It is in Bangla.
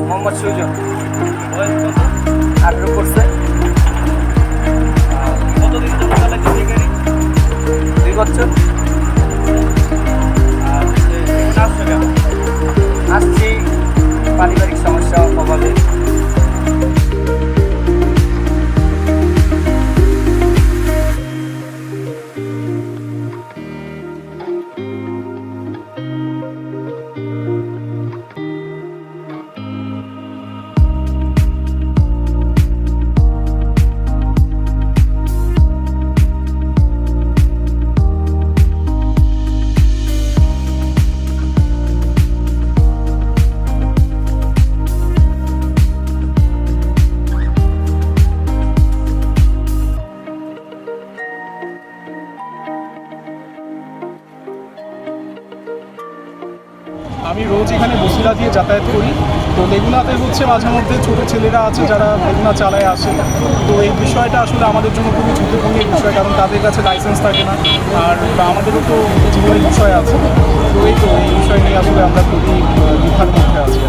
মোহাম্মদ সুজন। বয়স কত? 18 করছে। কতদিন ধরে চালাচ্ছেন এই গাড়ি? 2 বছর। আর এখানে আসছো কেন? আসছি পারিবারিক সমস্যা অভাবে। আমি রোজ এখানে বসিলা দিয়ে যাতায়াত করি। তো লেগুনাতে হচ্ছে মাঝে মধ্যে ছোটো ছেলেরা আছে যারা লেগুনা চালায় আসে। তো এই বিষয়টা আসলে আমাদের জন্য খুবই ঝুঁকিপূর্ণ বিষয়, কারণ তাদের কাছে লাইসেন্স থাকে না, আর আমাদেরও তো জীবনের বিষয় আছে। তো এই বিষয় নিয়ে আসলে আমরা খুবই দ্বিধার মধ্যে আছি।